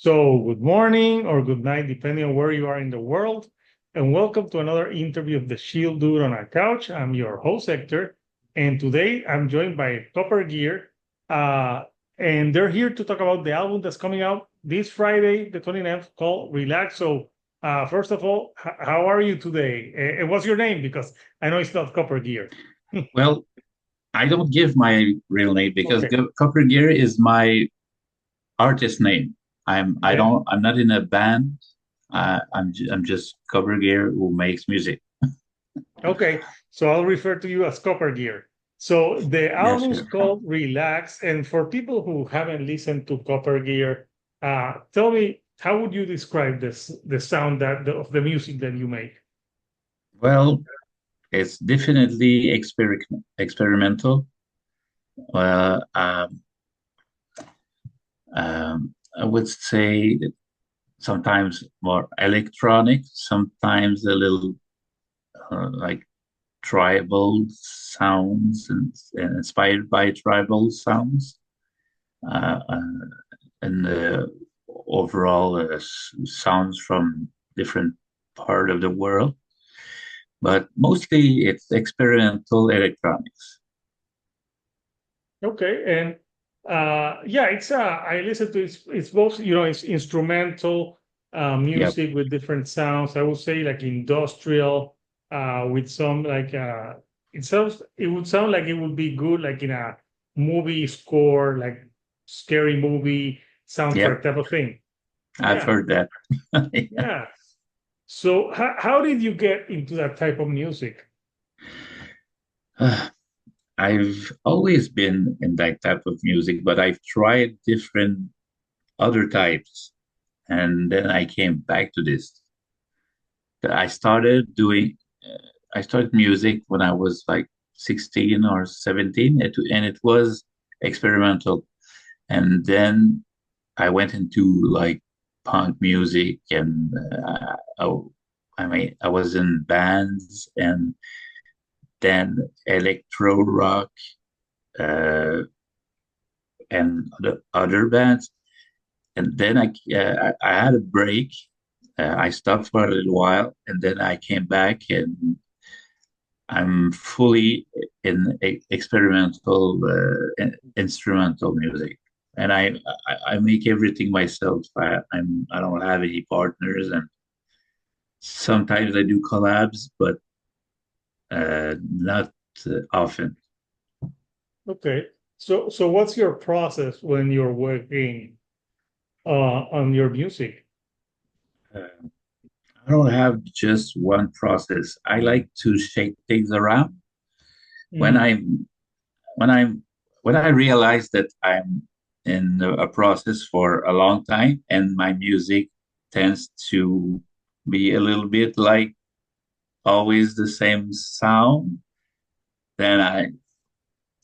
So, good morning or good night, depending on where you are in the world. And welcome to another interview of the Shield Dude on a Couch. I'm your host, Hector. And today I'm joined by Coppergear. Uh, and they're here to talk about the album that's coming out this Friday, the 29th, called Relax. So, first of all, how are you today? And what's your name? Because I know it's not Coppergear. Well, I don't give my real name because Okay. Coppergear is my artist name. Yeah. I'm not in a band. I'm just Coppergear who makes music. Okay, so I'll refer to you as Copper Gear. So the Yeah, album's sure. called Relax, and for people who haven't listened to Copper Gear, tell me how would you describe the sound of the music that you make? Well, it's definitely experimental. Well, I would say that sometimes more electronic, sometimes a little like tribal sounds and inspired by tribal sounds. uh, uh, and overall sounds from different part of the world, but mostly it's experimental electronics. Okay, and yeah, it's I listen to it's both it's instrumental Yep, music with different sounds. I would say like industrial with some it would sound like it would be good like in a movie score, like scary movie soundtrack yep, type of thing. I've Yeah, heard that. Yeah. yeah. So how did you get into that type of music? I've always been in that type of music, but I've tried different other types, and then I came back to this. I started doing, I started music when I was like 16 or 17, and it was experimental. And then I went into like punk music, and I mean, I was in bands, and then electro rock, uh, and other bands. And then I had a break. I stopped for a little while, and then I came back, and I'm fully in experimental instrumental music, and I make everything myself. I don't have any partners, and sometimes I do collabs, but not often. Okay, so what's your process when you're working on your music? Uh, I don't have just one process. I like to shake things around when Mm, I'm when I'm when I realize that I'm in a process for a long time and my music tends to be a little bit like always the same sound, then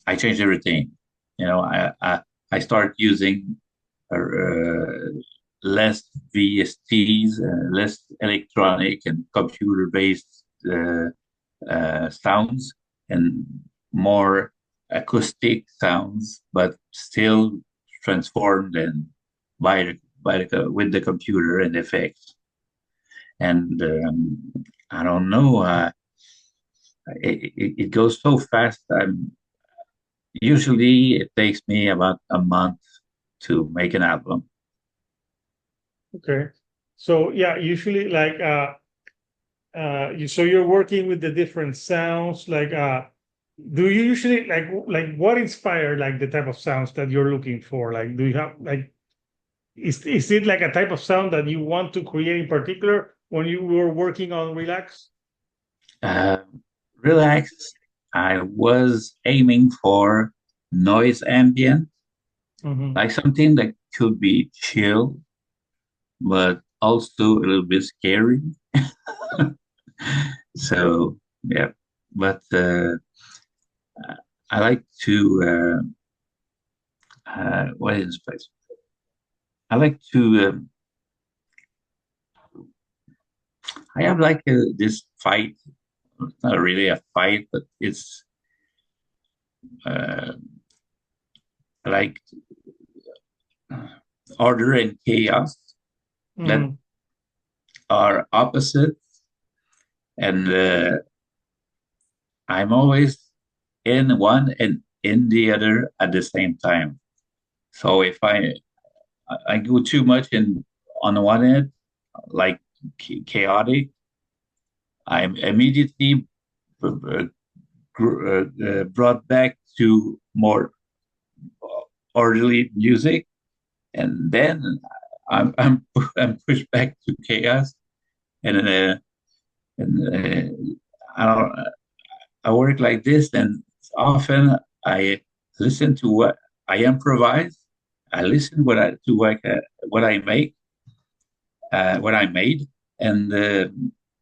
I change everything. You know, I start using less VSTs, less electronic and computer based sounds, and more acoustic sounds, but still transformed and with the computer and effects. And I don't know, it goes so fast. Usually it takes me about a month to make an album. okay, so yeah, usually like so you're working with the different sounds. Like, do you usually like what inspired like the type of sounds that you're looking for? Like, do you have like is it like a type of sound that you want to create in particular when you were working on Relax? Uh, Relax. I was aiming for noise ambient, Hmm. like something that could be chill, but also a little bit scary. So yeah, but I like to what is it? I like to I have like this fight. It's not really a fight, but it's uh, like order and chaos. that Hmm. are opposite, and I'm always in one and in the other at the same time. So if I go too much in on the one end, like chaotic, I'm immediately brought back to more orderly music, and then I'm I'm pushed back to chaos, and I don't I work like this, and often I listen to what I improvise. I listen to what I make, what I made, and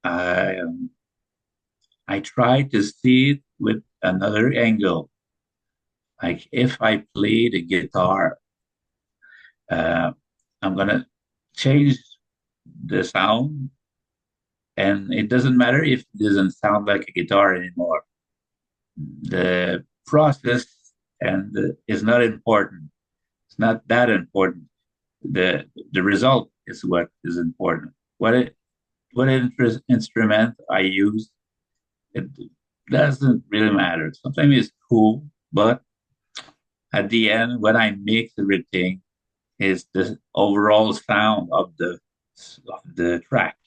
I I try to see it with another angle. Like if I play the guitar, uh, I'm gonna change the sound, and it doesn't matter if it doesn't sound like a guitar anymore. The process is not important. It's not that important. The result is what is important. What instrument I use, it doesn't really matter. Sometimes it's cool, but at the end, when I mix everything, is the overall sound of the track.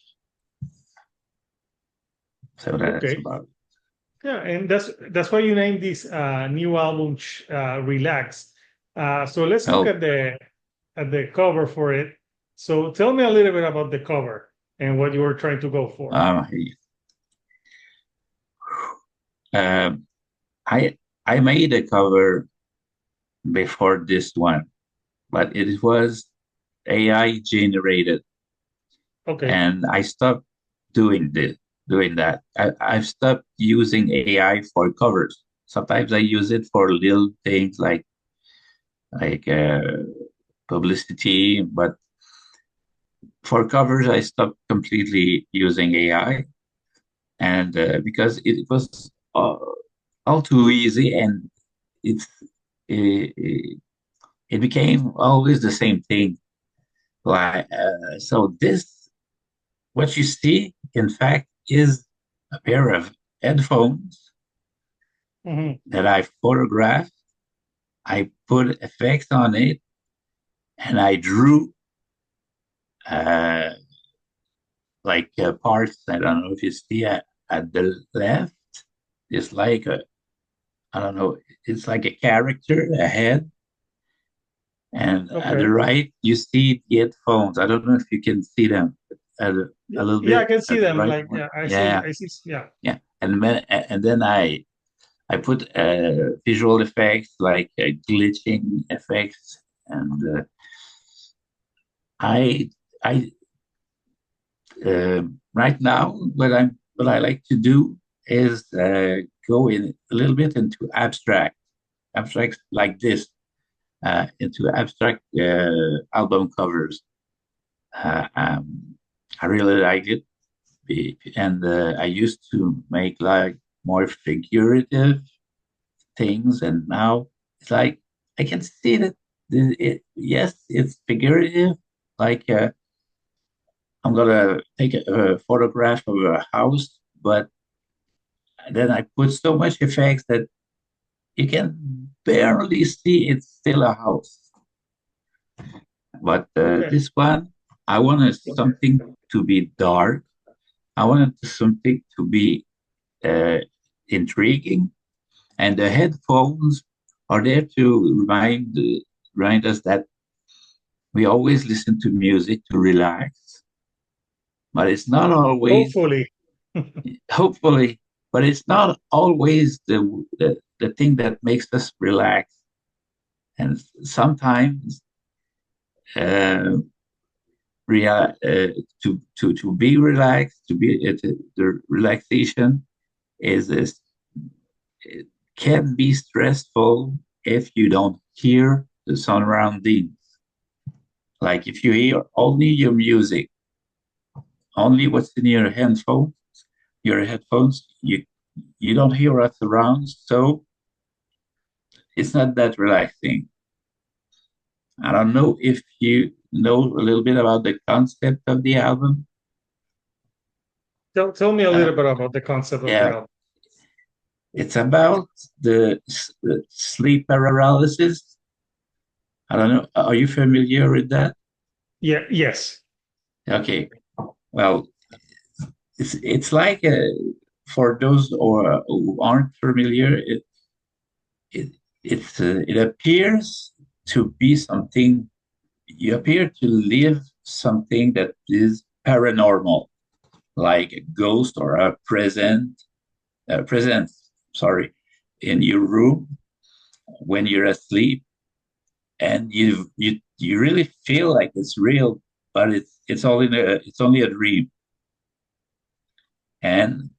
So that's Okay. about it. Yeah, and that's why you named this new album "Relax." So let's look Oh, at the cover for it. So tell me a little bit about the cover and what you were trying to go for. um, um, I I made a cover before this one, but it was AI generated, Okay. and I stopped doing that. I've stopped using AI for covers. Sometimes I use it for little things like publicity, but for covers I stopped completely using AI, and because it was all too easy, and it's it, it became always the same thing. Like so, this what you see, in fact, is a pair of headphones Hmm. that I photographed. I put effects on it, and I drew uh, parts. I don't know if you see at the left. It's like I don't know. It's like a character, a head, and at the Okay. right you see the headphones. I don't know if you can see them a little Yeah, I bit can see at the them. right Like, one. yeah, I see. Yeah, I see. Yeah. yeah. And then I put visual effects like glitching effects, and I I right now what I like to do is go in a little bit into abstract like this, into abstract album covers. I really like it, and I used to make like more figurative things, and now it's like I can see that yes, it's figurative. Like I'm gonna take a photograph of a house, but then I put so much effects that you can barely see it's still a house. But Okay. this one, I wanted something to be dark. I wanted something to be uh, intriguing, and the headphones are there to remind us that we always listen to music to relax, but it's not always, Hopefully. hopefully, but it's not always the thing that makes us relax. And sometimes uh, to be relaxed, the relaxation is it can be stressful if you don't hear the surroundings. Like if you hear only your music, only what's in your headphones, you don't hear what's around, so it's not that relaxing. I don't know if you know a little bit about the concept of the album. Tell me a Uh, little bit about the concept of the yeah, album. it's about the sleep paralysis. I don't know. Are you familiar with that? Yeah, yes. Okay. Well, it's like for those who aren't familiar, it it appears to be something. You appear to live something that is paranormal, like a ghost or a presence. Sorry, in your room when you're asleep, and you really feel like it's real, but it's only a dream. And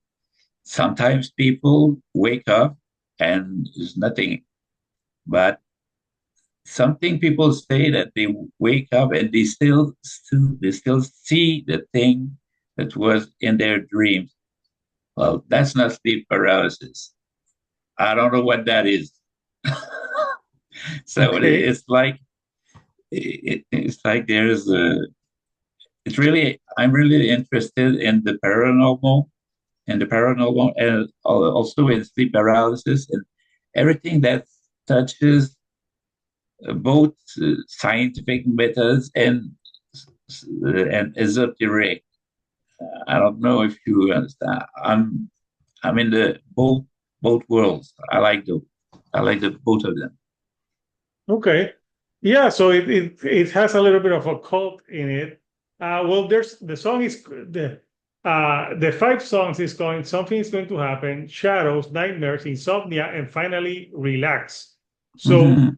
sometimes people wake up and there's nothing, but something people say that they wake up and they still see the thing that was in their dreams. Well, that's not sleep paralysis. I don't know what that is. So Okay. it's like there's a it's really I'm really interested in the paranormal and also in sleep paralysis and everything that touches both scientific methods and esoteric. I don't know if you understand. I'm in the both worlds. I like the both of them. Okay. Yeah, so it has a little bit of a cult in it. Well, there's the song is the five songs is going something is going to happen, shadows, nightmares, insomnia, and finally relax. So Mhm.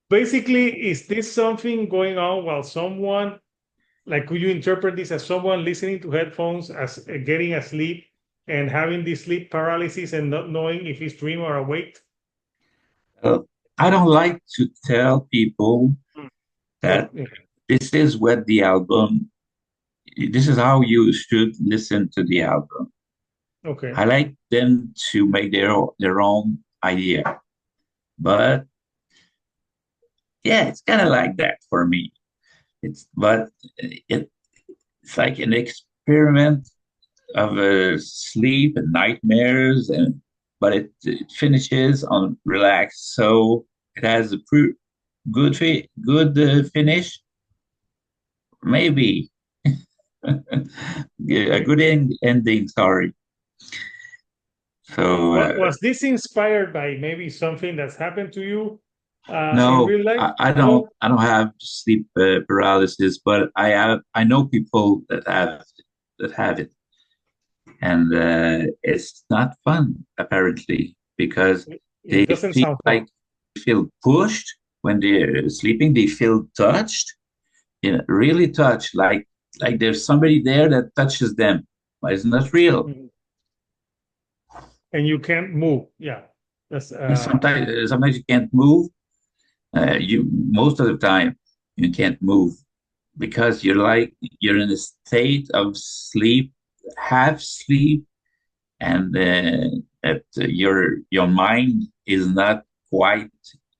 basically, is this something going on while someone like could you interpret this as someone listening to headphones as getting asleep and having this sleep paralysis and not knowing if he's dream or awake? Uh, I don't like to tell people Mm. Oh, that yeah. this is what the album. This is how you should listen to the album. Okay. I like them to make their own idea, but yeah, it's kind of like that for me. It, it's like an experiment of sleep and nightmares, and but it finishes on relaxed. So it has a good finish, maybe yeah, a good ending. Sorry. So Was this inspired by maybe something that's happened to you in no, real life? I No. I don't have sleep paralysis, but I know people that have it, and it's not fun apparently because It they doesn't feel sound fun. like they feel pushed when they're sleeping. They feel touched, really touched, like there's somebody there that touches them, but it's not real. Mhm. And you can't move. Yeah. That's And sometimes you can't move. You most of the time you can't move because you're in a state of sleep, half sleep, and that your mind is not quite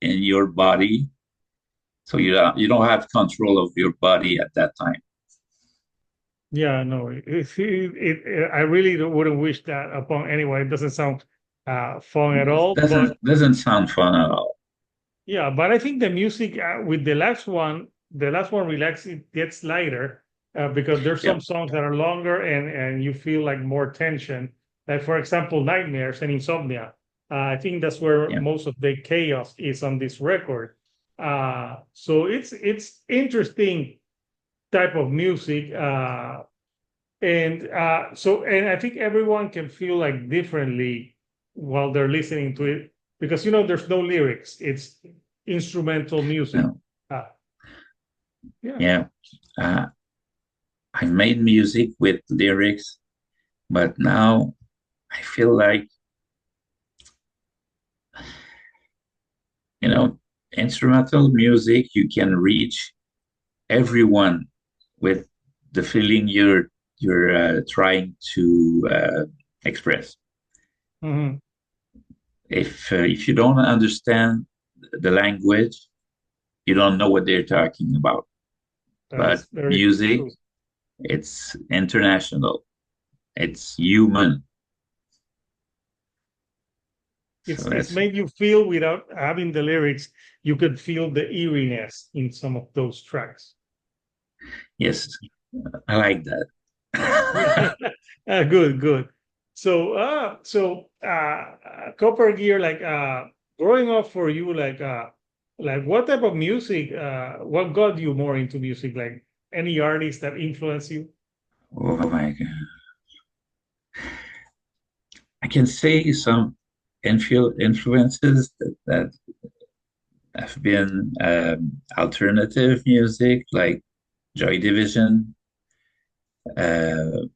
in your body, so you don't have control of your body at that time. yeah, no. I really wouldn't wish that upon anyone. It doesn't sound fun at It all. But doesn't sound fun at all. yeah, but I think the music with the last one, relax, it gets lighter because there's Yeah, some songs that are longer and you feel like more tension. Like for example, Nightmares and Insomnia. I think that's where yeah. most of the chaos is on this record. So it's interesting type of music. And I think everyone can feel like differently while they're listening to it because there's no lyrics. It's instrumental music. No, Uh, yeah. yeah. Uh, I've made music with lyrics, but now I feel like you know instrumental music you can reach everyone with the feeling you're trying to express. Mhm. If you don't understand the language, you don't know what they're talking about. That But is very music, true. it's international. It's human. So It's that's made you feel without having the lyrics, you could feel the eeriness in some of those tracks. yes, I like that. Good, good. Copper Gear, growing up for you, like what type of music, what got you more into music? Like any artist that influenced you? Oh my God. I can say some influences that have been alternative music like Joy Division, uh,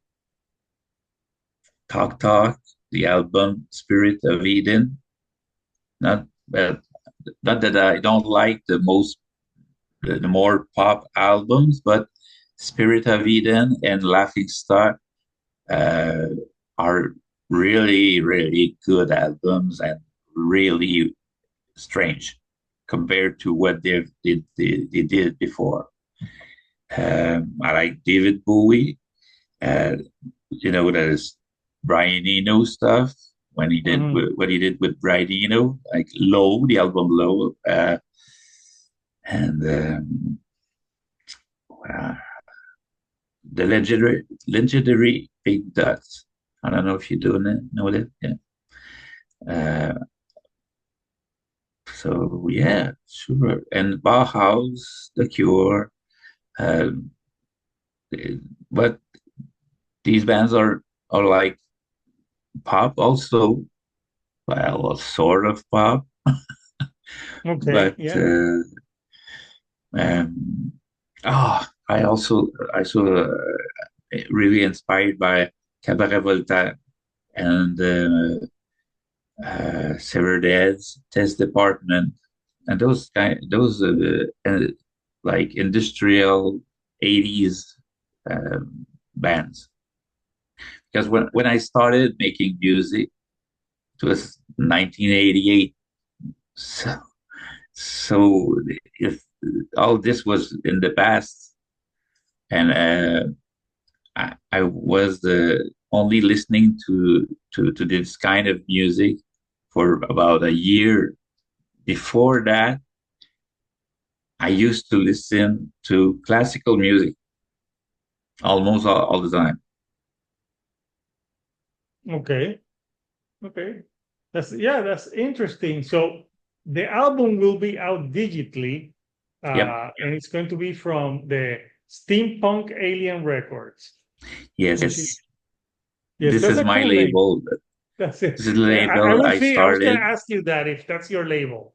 Talk Talk, the album Spirit of Eden. Not that not that I don't like the more pop albums, but Spirit of Eden and Laughing Stock uh, are really, really good albums and really strange compared to what they did before. I like David Bowie. Uh, that is Brian Eno stuff when he did Mhm. what he did with Brian Eno, like Low, the album Low, and uh, the legendary Big Dots. I don't know if you do know that. Yeah. Uh, so yeah, sure. And Bauhaus, The Cure. Um, but these bands are like pop also. Well, sort of pop, Okay, but yeah. um, I saw really inspired by Cabaret Voltaire and Severed Heads, Test Department, and like industrial 80s bands. Because when I started making music, it was 1988. So, so if all this was in the past, and I was only listening to this kind of music for about a year. Before that, I used to listen to classical music almost all the time. Okay, okay. That's interesting. So the album will be out digitally, Yep. and it's going to be from the Steampunk Alien Records, which is Yes. yes, This that's is a my cool name. label. That's it. This is the I label will I see. I was going to started. ask you that if that's your label.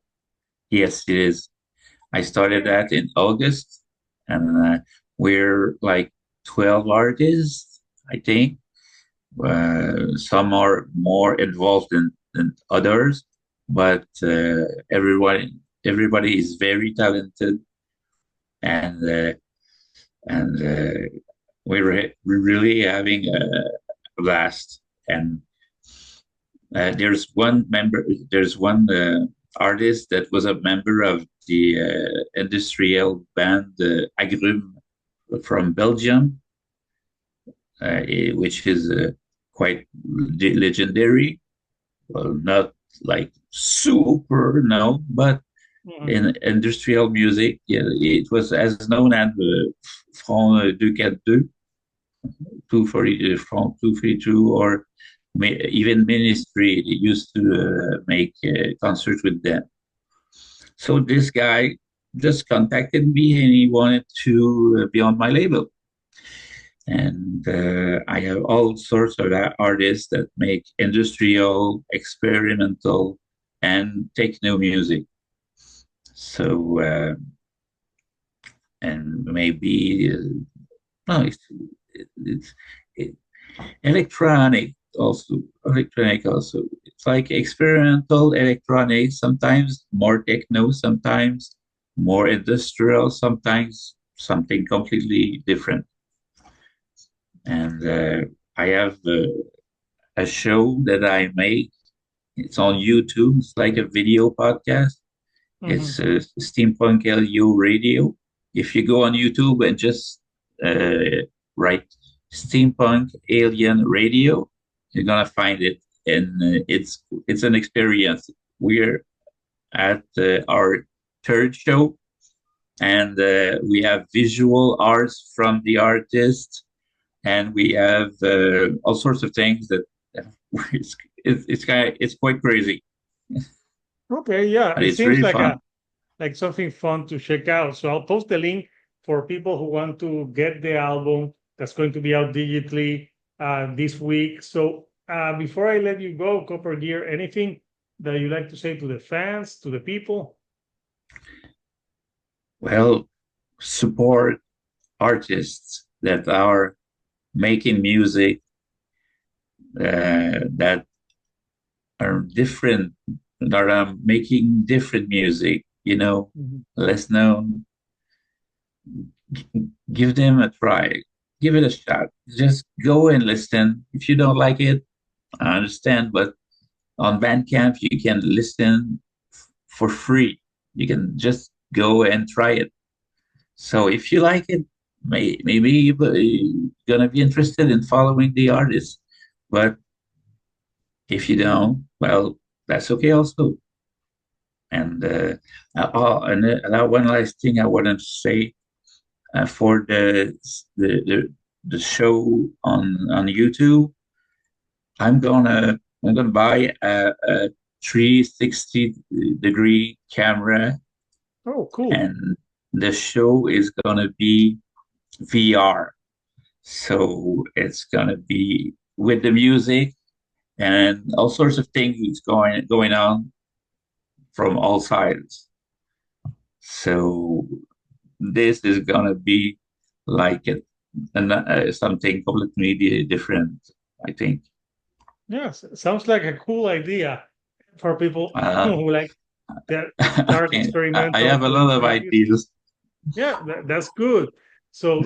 Yes, it is. I started Okay. that in August, and we're like 12 artists, I think. Some are more involved than others, but everybody is very talented, and we're really having a blast. And there's one artist that was a member of the industrial band Agrum from Belgium, which is quite legendary. Well, not like super, no, but Mhm. in industrial music, yeah, it was as known as Front 242, 240, Front 242, or even Ministry. They used to make concerts with them. So this guy just contacted me and he wanted to be on my label. And I have all sorts of artists that make industrial, experimental, and techno music. So, and maybe, no, it's it, electronic also. It's like experimental electronic, sometimes more techno, sometimes more industrial, sometimes something completely different. And I have a show that I make. It's on YouTube. It's like a video podcast. Hmm. It's Steampunk LU Radio. If you go on YouTube and just write Steampunk Alien Radio, you're gonna find it, and it's an experience. We're at our third show, and we have visual arts from the artist, and we have all sorts of things that it's quite crazy, Okay, yeah, but it it's seems really fun. like something fun to check out. So I'll post the link for people who want to get the album that's going to be out digitally this week. So before I let you go, Copper Gear, anything that you like to say to the fans, to the people? Well, support artists that are making music that are different, that are making different music, Mhm. less known. Give them a try, give it a shot. Just go and listen. If you don't like it, I understand, but on Bandcamp, you can listen for free. You can just go and try it. So if you like it, maybe you're gonna be interested in following the artist. But if you don't, well, that's okay also. And one last thing I want to say for the show on YouTube, I'm gonna buy a 360-degree camera, Oh, cool. and the show is gonna be VR. So it's gonna be with the music and all sorts of things going on from all sides. So this is gonna be like something completely different, I think. Yes, sounds like a cool idea for people Uh, who like that I dark can, I experimental have a to lot of enjoy music. ideas. Yeah, that's good. So,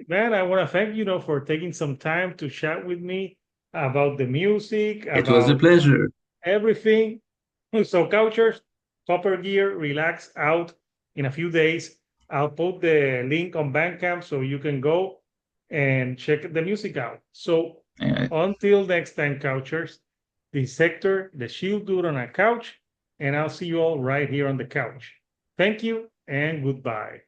man, I want to thank you, know, for taking some time to chat with me about the music, It was a about pleasure. everything. So, Couchers, Copper Gear, relax out in a few days. I'll put the link on Bandcamp so you can go and check the music out. So, Uh, until next time, Couchers, the sector, the shield dude on a couch, and I'll see you all right here on the couch. Thank you and goodbye.